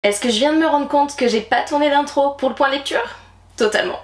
Est-ce que je viens de me rendre compte que j'ai pas tourné d'intro pour le point lecture? Totalement.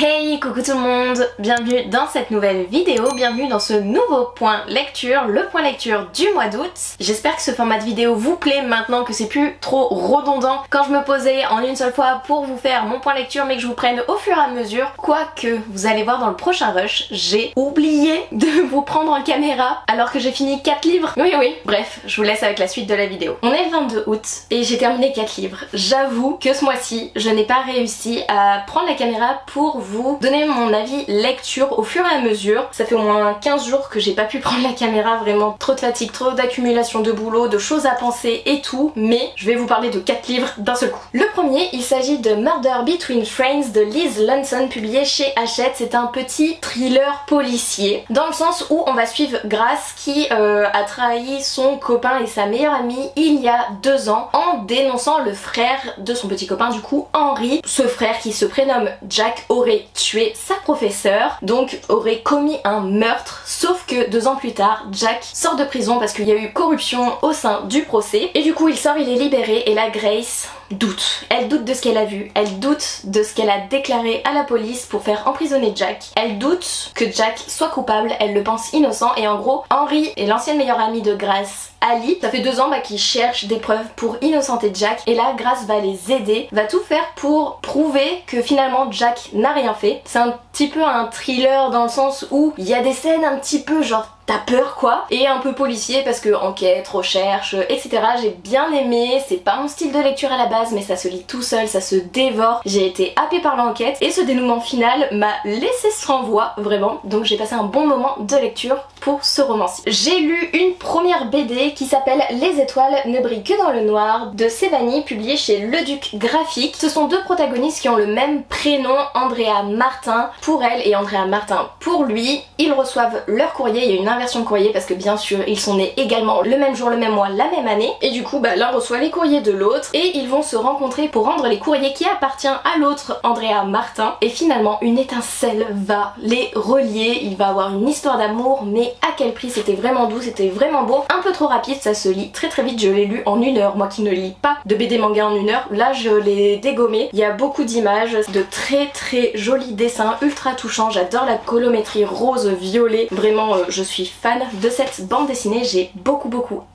Hey, coucou tout le monde, bienvenue dans cette nouvelle vidéo, bienvenue dans ce nouveau point lecture, le point lecture du mois d'août. J'espère que ce format de vidéo vous plaît maintenant que c'est plus trop redondant quand je me posais en une seule fois pour vous faire mon point lecture mais que je vous prenne au fur et à mesure. Quoique, vous allez voir dans le prochain rush, j'ai oublié de vous prendre en caméra alors que j'ai fini 4 livres. Oui, bref, je vous laisse avec la suite de la vidéo. On est le 22 août et j'ai terminé 4 livres. J'avoue que ce mois-ci, je n'ai pas réussi à prendre la caméra pour vous donner mon avis lecture au fur et à mesure. Ça fait au moins 15 jours que j'ai pas pu prendre la caméra, vraiment trop de fatigue, trop d'accumulation de boulot, de choses à penser et tout, mais je vais vous parler de 4 livres d'un seul coup. Le premier, il s'agit de Murder Between Friends de Liz Lunson, publié chez Hachette. C'est un petit thriller policier, dans le sens où on va suivre Grace qui a trahi son copain et sa meilleure amie il y a 2 ans en dénonçant le frère de son petit copain, du coup Henry. Ce frère qui se prénomme Jack aurait tué sa professeure, donc aurait commis un meurtre, sauf que 2 ans plus tard, Jack sort de prison parce qu'il y a eu corruption au sein du procès, et du coup il sort, il est libéré, et là Grace doute. Elle doute de ce qu'elle a vu, elle doute de ce qu'elle a déclaré à la police pour faire emprisonner Jack, elle doute que Jack soit coupable, elle le pense innocent, et en gros, Henry est l'ancienne meilleure amie de Grace, Ali, ça fait 2 ans qu'ils cherchent des preuves pour innocenter Jack, et là Grace va les aider, va tout faire pour prouver que finalement Jack n'a rien fait. C'est un petit peu un thriller dans le sens où il y a des scènes un petit peu genre t'as peur quoi, et un peu policier parce que enquête, recherche, etc. J'ai bien aimé, c'est pas mon style de lecture à la base mais ça se lit tout seul, ça se dévore. J'ai été happée par l'enquête et ce dénouement final m'a laissé sans voix vraiment, donc j'ai passé un bon moment de lecture pour ce roman-ci. J'ai lu une première BD qui s'appelle Les étoiles ne brillent que dans le noir de Sévanie, publiée chez Le Duc Graphique. Ce sont 2 protagonistes qui ont le même prénom, Andrea Martin pour elle et Andrea Martin pour lui. Ils reçoivent leur courrier, il y a une inversion de courrier parce que bien sûr ils sont nés également le même jour, le même mois, la même année, et du coup l'un reçoit les courriers de l'autre et ils vont se rencontrer pour rendre les courriers qui appartiennent à l'autre, Andrea Martin, et finalement une étincelle va les relier. Il va avoir une histoire d'amour, mais à quel prix? C'était vraiment doux, c'était vraiment beau, un peu trop rapide, ça se lit très très vite. Je l'ai lu en 1 heure, moi qui ne lis pas de BD manga en 1 heure, là je l'ai dégommé. Il y a beaucoup d'images, de très très jolis dessins, ultra touchants, j'adore la colométrie rose violet, vraiment je suis fan de cette bande dessinée, j'ai beaucoup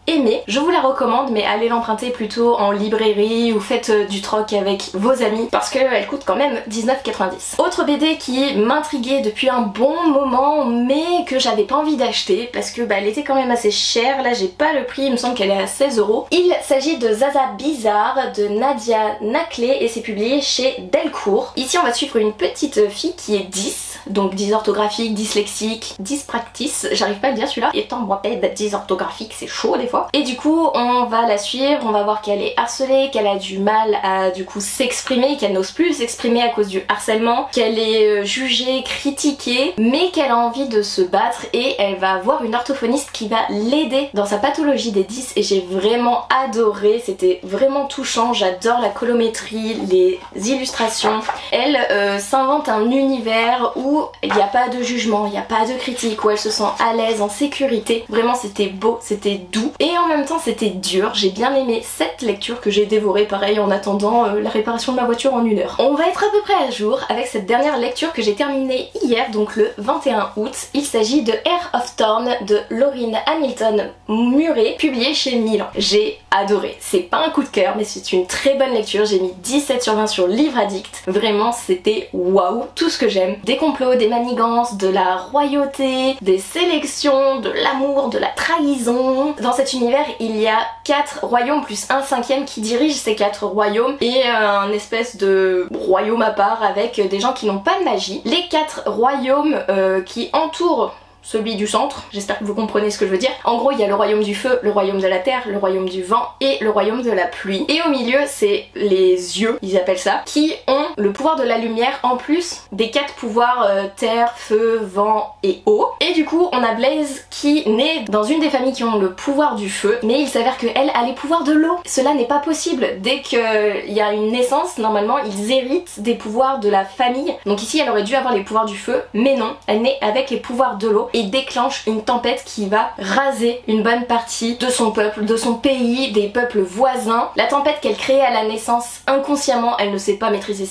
aimé. Je vous la recommande, mais allez l'emprunter plutôt en librairie ou faites du troc avec vos amis parce qu'elle coûte quand même 19,90. Autre BD qui m'intriguait depuis un bon moment mais que j'avais pas envie d'acheter parce que elle était quand même assez chère, là j'ai pas le prix, il me semble qu'elle est à 16 €. Il s'agit de Zaza Bizarre de Nadia Naclé et c'est publié chez Delcourt. Ici on va suivre une petite fille qui est 10, donc dysorthographique, dyslexique, dyspraxis, j'arrive pas à le dire celui-là, étant moi dysorthographique c'est chaud des fois, et du coup on va la suivre, on va voir qu'elle est harcelée, qu'elle a du mal à du coup s'exprimer, qu'elle n'ose plus s'exprimer à cause du harcèlement, qu'elle est jugée, critiquée, mais qu'elle a envie de se battre et elle va voir une orthophoniste qui va l'aider dans sa pathologie des 10 et j'ai vraiment adoré, c'était vraiment touchant, j'adore la colométrie, les illustrations. Elle s'invente un univers où il n'y a pas de jugement, il n'y a pas de critique, où elle se sent à l'aise, en sécurité. Vraiment c'était beau, c'était doux et en même temps c'était dur. J'ai bien aimé cette lecture que j'ai dévorée pareil en attendant la réparation de ma voiture en 1 heure. On va être à peu près à jour avec cette dernière lecture que j'ai terminée hier, donc le 21 août. Il s'agit de Heir of Thorn de Laurine Hamilton Murray, publié chez Milan. J'ai adoré, c'est pas un coup de cœur mais c'est une très bonne lecture, j'ai mis 17/20 sur Livre Addict. Vraiment c'était waouh, tout ce que j'aime, des complots, des manigances, de la royauté, des sélections, de l'amour, de la trahison. Dans cet univers il y a 4 royaumes plus un 5e qui dirige ces 4 royaumes et un espèce de royaume à part avec des gens qui n'ont pas de magie. Les 4 royaumes qui entourent celui du centre, j'espère que vous comprenez ce que je veux dire. En gros il y a le royaume du feu, le royaume de la terre, le royaume du vent et le royaume de la pluie. Et au milieu c'est les yeux, ils appellent ça, qui ont le pouvoir de la lumière en plus des 4 pouvoirs terre, feu, vent et eau. Et du coup on a Blaze qui naît dans une des familles qui ont le pouvoir du feu, mais il s'avère qu'elle a les pouvoirs de l'eau. Cela n'est pas possible, dès qu'il y a une naissance, normalement ils héritent des pouvoirs de la famille. Donc ici elle aurait dû avoir les pouvoirs du feu, mais non, elle naît avec les pouvoirs de l'eau et déclenche une tempête qui va raser une bonne partie de son peuple, de son pays, des peuples voisins. La tempête qu'elle crée à la naissance inconsciemment, elle ne sait pas maîtriser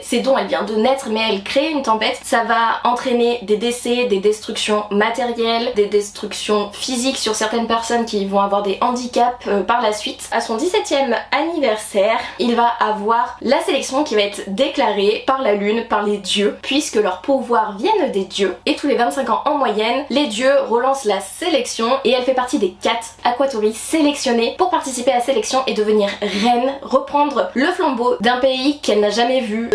ses dons, elle vient de naître mais elle crée une tempête. Ça va entraîner des décès, des destructions matérielles, des destructions physiques sur certaines personnes qui vont avoir des handicaps par la suite. À son 17e anniversaire, il va avoir la sélection qui va être déclarée par la lune, par les dieux, puisque leurs pouvoirs viennent des dieux. Et tous les 25 ans en moyenne, les dieux relancent la sélection et elle fait partie des 4 Aquatories sélectionnées pour participer à la sélection et devenir reine, reprendre le flambeau d'un pays qu'elle n'a jamais vu,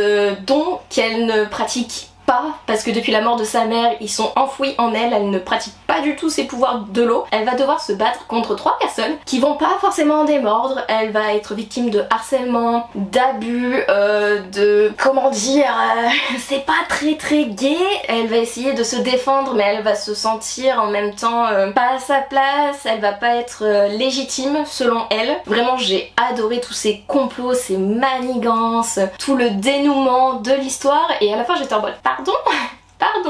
dont qu'elle ne pratique pas, parce que depuis la mort de sa mère ils sont enfouis en elle, elle ne pratique pas du tout ses pouvoirs de l'eau. Elle va devoir se battre contre 3 personnes qui vont pas forcément en démordre. Elle va être victime de harcèlement, d'abus, comment dire, c'est pas très gay. Elle va essayer de se défendre mais elle va se sentir en même temps pas à sa place, elle va pas être légitime selon elle. Vraiment j'ai adoré tous ces complots, ces manigances, tout le dénouement de l'histoire et à la fin j'étais en mode pardon,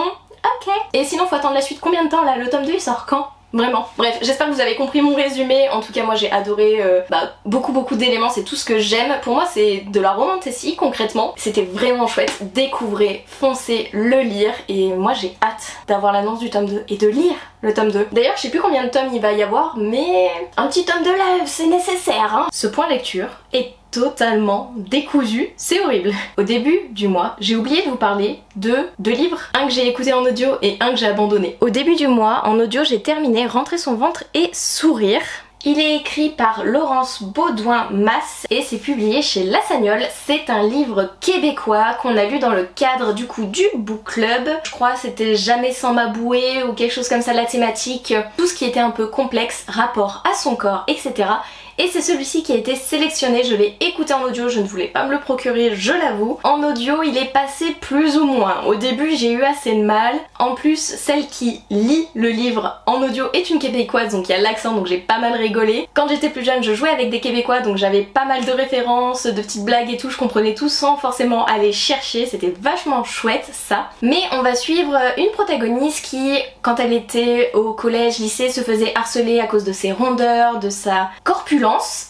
ok. Et sinon faut attendre la suite combien de temps là? Le tome 2 il sort quand? Vraiment. Bref, j'espère que vous avez compris mon résumé. En tout cas moi j'ai adoré beaucoup d'éléments, c'est tout ce que j'aime. Pour moi c'est de la romantasy concrètement. C'était vraiment chouette. Découvrez, foncez le lire et moi j'ai hâte d'avoir l'annonce du tome 2 et de lire le tome 2. D'ailleurs je sais plus combien de tomes il va y avoir mais un petit tome de là c'est nécessaire hein. Ce point lecture est totalement décousu, c'est horrible. Au début du mois, j'ai oublié de vous parler de 2 livres, un que j'ai écouté en audio et un que j'ai abandonné. Au début du mois, en audio, j'ai terminé Rentrer son ventre et sourire. Il est écrit par Laurence Baudouin-Masse et c'est publié chez La Sagnole. C'est un livre québécois qu'on a lu dans le cadre du coup du book club. Je crois c'était Jamais sans m'abouer ou quelque chose comme ça la thématique. Tout ce qui était un peu complexe, rapport à son corps, etc. Et c'est celui-ci qui a été sélectionné, je l'ai écouté en audio, je ne voulais pas me le procurer, je l'avoue. En audio, il est passé plus ou moins. Au début, j'ai eu assez de mal. En plus, celle qui lit le livre en audio est une québécoise, donc il y a l'accent, donc j'ai pas mal rigolé. Quand j'étais plus jeune, je jouais avec des québécois, donc j'avais pas mal de références, de petites blagues et tout, je comprenais tout sans forcément aller chercher, c'était vachement chouette ça. Mais on va suivre une protagoniste qui, quand elle était au collège, lycée, se faisait harceler à cause de ses rondeurs, de sa corpulence.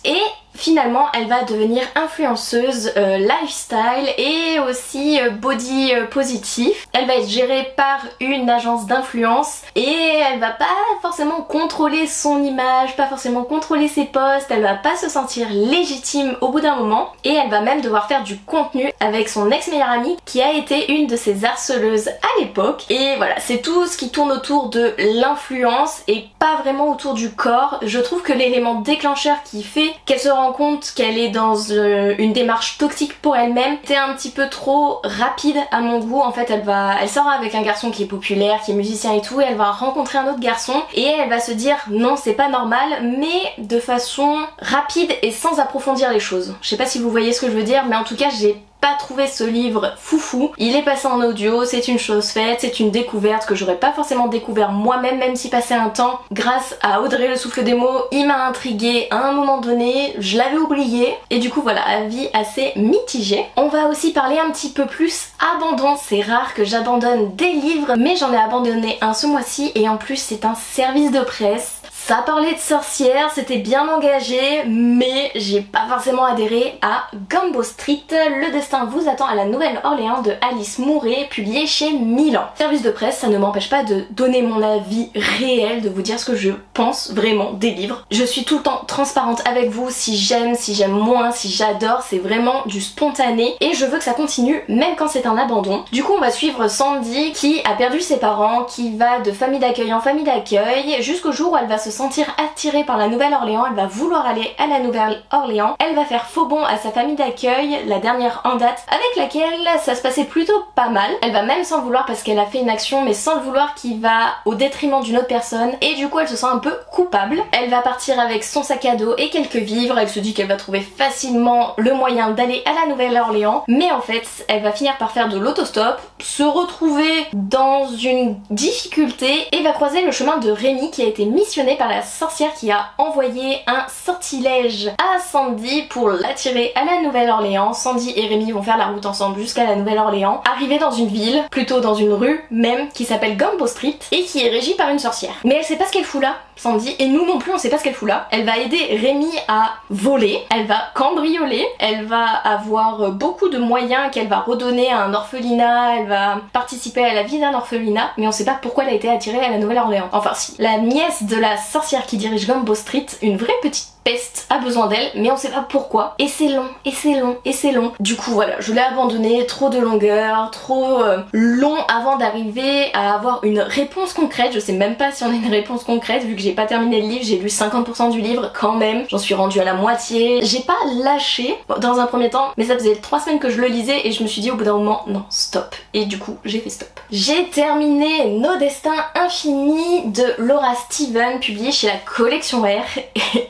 Et finalement elle va devenir influenceuse lifestyle et aussi body positif. Elle va être gérée par une agence d'influence et elle va pas forcément contrôler son image, pas forcément contrôler ses posts, elle va pas se sentir légitime au bout d'un moment et elle va même devoir faire du contenu avec son ex-meilleure amie qui a été une de ses harceleuses à l'époque. Et voilà, c'est tout ce qui tourne autour de l'influence et pas vraiment autour du corps. Je trouve que l'élément déclencheur qui fait qu'elle se rend compte qu'elle est dans une démarche toxique pour elle-même était un petit peu trop rapide à mon goût. En fait elle sort avec un garçon qui est populaire, qui est musicien et tout, et elle va rencontrer un autre garçon et elle va se dire non c'est pas normal, mais de façon rapide et sans approfondir les choses. Je sais pas si vous voyez ce que je veux dire, mais en tout cas j'ai pas trouvé ce livre foufou. Il est passé en audio, c'est une chose faite, c'est une découverte que j'aurais pas forcément découvert moi-même, même si passé un temps, grâce à Audrey le souffle des mots, il m'a intrigué à un moment donné, je l'avais oublié, et du coup voilà, avis assez mitigé. On va aussi parler un petit peu plus abandon. C'est rare que j'abandonne des livres, mais j'en ai abandonné un ce mois-ci, et en plus c'est un service de presse. Ça parlait de sorcières, c'était bien engagé, mais j'ai pas forcément adhéré à Gumbo Street. Le destin vous attend à la Nouvelle-Orléans de Alice Mouret, publié chez Milan. Service de presse, ça ne m'empêche pas de donner mon avis réel, de vous dire ce que je pense vraiment des livres. Je suis tout le temps transparente avec vous, si j'aime moins, si j'adore, c'est vraiment du spontané et je veux que ça continue même quand c'est un abandon. Du coup on va suivre Sandy qui a perdu ses parents, qui va de famille d'accueil en famille d'accueil jusqu'au jour où elle va se sentir attirée par la Nouvelle-Orléans, elle va vouloir aller à la Nouvelle-Orléans, elle va faire faux bond à sa famille d'accueil, la dernière en date, avec laquelle ça se passait plutôt pas mal. Elle va même s'en vouloir parce qu'elle a fait une action mais sans le vouloir qui va au détriment d'une autre personne et du coup elle se sent un peu coupable. Elle va partir avec son sac à dos et quelques vivres, elle se dit qu'elle va trouver facilement le moyen d'aller à la Nouvelle-Orléans, mais en fait elle va finir par faire de l'autostop, se retrouver dans une difficulté et va croiser le chemin de Rémi qui a été missionné par la sorcière qui a envoyé un sortilège à Sandy pour l'attirer à la Nouvelle-Orléans. Sandy et Rémi vont faire la route ensemble jusqu'à la Nouvelle-Orléans, arriver dans une ville, plutôt dans une rue même, qui s'appelle Gumbo Street et qui est régie par une sorcière. Mais elle sait pas ce qu'elle fout là, Sandy, et nous non plus on sait pas ce qu'elle fout là. Elle va aider Rémi à voler, elle va cambrioler, elle va avoir beaucoup de moyens qu'elle va redonner à un orphelinat, elle va participer à la vie d'un orphelinat, mais on sait pas pourquoi elle a été attirée à la Nouvelle-Orléans. Enfin si, la nièce de la sorcière qui dirige Gumbo Street, une vraie petite peste, a besoin d'elle, mais on sait pas pourquoi. Et c'est long, et c'est long, et c'est long. Du coup voilà, je l'ai abandonné, trop de longueur, trop long avant d'arriver à avoir une réponse concrète. Je sais même pas si on a une réponse concrète vu que j'ai pas terminé le livre, j'ai lu 50% du livre quand même. J'en suis rendue à la moitié. J'ai pas lâché dans un premier temps, mais ça faisait 3 semaines que je le lisais et je me suis dit au bout d'un moment, non, stop. Et du coup, j'ai fait stop. J'ai terminé Nos Destins Infinis de Laura Steven, publié chez la Collection R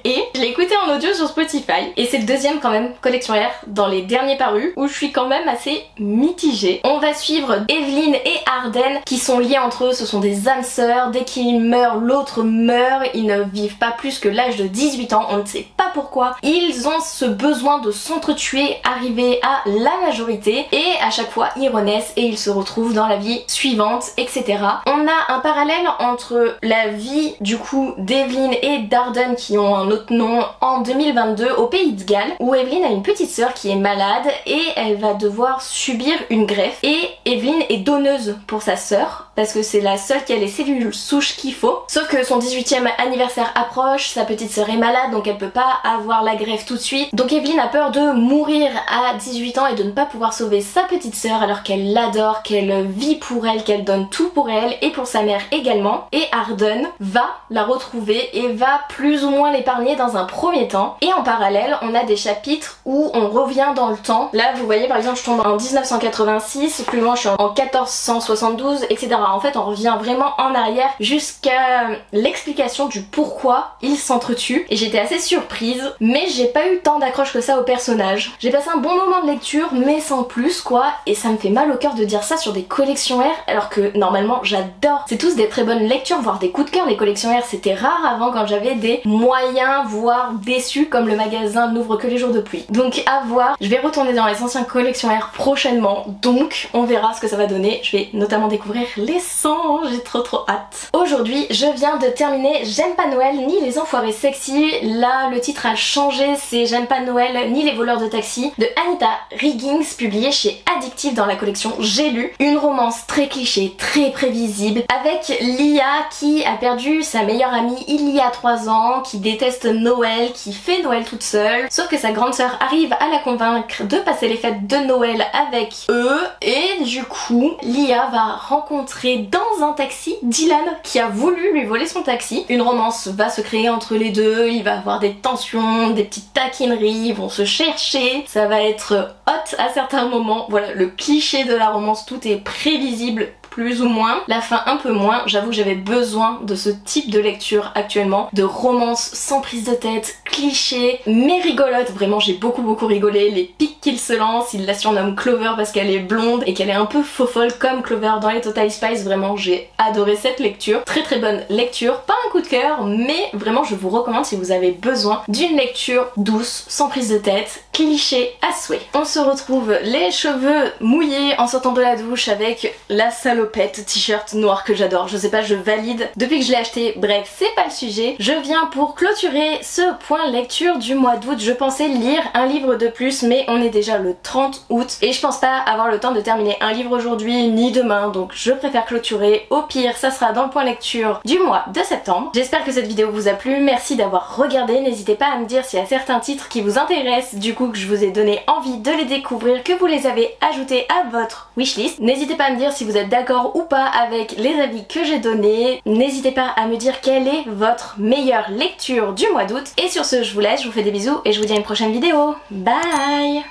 et je l'ai écouté en audio sur Spotify et c'est le deuxième quand même Collection R dans les derniers parus où je suis quand même assez mitigée. On va suivre Evelyn et Arden qui sont liés entre eux, ce sont des âmes sœurs, dès qu'ils meurent l'autre meurt, ils ne vivent pas plus que l'âge de 18 ans, on ne sait pas pourquoi. Ils ont ce besoin de s'entretuer, arriver à la majorité et à chaque fois ils renaissent et ils se retrouvent dans la vie suivante, etc. On a un parallèle entre la vie du coup d'Evelyn et d'Arden qui ont un autre nom en 2022 au Pays de Galles où Evelyn a une petite sœur qui est malade et elle va devoir subir une greffe et Evelyn est donneuse pour sa sœur parce que c'est la seule qui a les cellules souches qu'il faut. Sauf que son 18e anniversaire approche, sa petite sœur est malade donc elle peut pas avoir la greffe tout de suite. Donc Evelyn a peur de mourir à 18 ans et de ne pas pouvoir sauver sa petite sœur alors qu'elle l'adore, qu'elle vit pour elle, qu'elle donne tout pour elle et pour sa mère également. Et Arden va la retrouver et va plus ou moins l'épargner dans un premier temps. Et en parallèle on a des chapitres où on revient dans le temps. Là vous voyez par exemple je tombe en 1986, plus loin je suis en 1472 etc. En fait on revient vraiment en arrière jusqu'à l'explication du pourquoi ils s'entretuent et j'étais assez surprise mais j'ai pas eu tant d'accroche que ça au personnage. J'ai passé un bon moment de lecture mais sans plus quoi et ça me fait mal au cœur de dire ça sur des collections R alors que normalement j'adore. C'est tous des très bonnes lectures voire des coups de cœur. Les collections R c'était rare avant quand j'avais des moyens voire déçus comme le magasin n'ouvre que les jours de pluie. Donc à voir, je vais retourner dans les anciens collections R prochainement donc on verra ce que ça va donner. Je vais notamment découvrir les 100, j'ai trop hâte. Aujourd'hui je viens de terminer J'aime pas Noël ni les enfoirés sexy. Là le titre a changé, c'est J'aime pas Noël ni les voleurs de taxi de Anita Riggins, publié chez Addictive dans la collection J'ai lu. Une romance très cliché, très prévisible avec Lia qui a perdu sa meilleure amie il y a 3 ans, qui déteste Noël, qui fait Noël toute seule, sauf que sa grande sœur arrive à la convaincre de passer les fêtes de Noël avec eux et du coup Lia va rencontrer dans un taxi Dylan qui a voulu lui voler son taxi. Une romance va se créer entre les deux, il va avoir des tensions, des petites taquineries, ils vont se chercher, ça va être hot à certains moments. Voilà, le cliché de la romance, tout est prévisible plus ou moins, la fin un peu moins. J'avoue que j'avais besoin de ce type de lecture actuellement, de romance sans prise de tête, cliché, mais rigolote. Vraiment j'ai beaucoup rigolé, les pics qu'il se lance, il la surnomme Clover parce qu'elle est blonde et qu'elle est un peu faux folle comme Clover dans les Total Spice. Vraiment j'ai adoré cette lecture, très bonne lecture, pas un coup de cœur mais vraiment je vous recommande si vous avez besoin d'une lecture douce, sans prise de tête, cliché à souhait. On se retrouve les cheveux mouillés en sortant de la douche avec la salopette t-shirt noir que j'adore, je sais pas, je valide depuis que je l'ai acheté. Bref, c'est pas le sujet. Je viens pour clôturer ce point point lecture du mois d'août. Je pensais lire un livre de plus mais on est déjà le 30 août et je pense pas avoir le temps de terminer un livre aujourd'hui ni demain, donc je préfère clôturer. Au pire ça sera dans le point lecture du mois de septembre. J'espère que cette vidéo vous a plu, merci d'avoir regardé, n'hésitez pas à me dire s'il y a certains titres qui vous intéressent, du coup que je vous ai donné envie de les découvrir, que vous les avez ajoutés à votre wishlist. N'hésitez pas à me dire si vous êtes d'accord ou pas avec les avis que j'ai donnés, n'hésitez pas à me dire quelle est votre meilleure lecture du mois d'août. Et sur ce je vous laisse, je vous fais des bisous et je vous dis à une prochaine vidéo. Bye.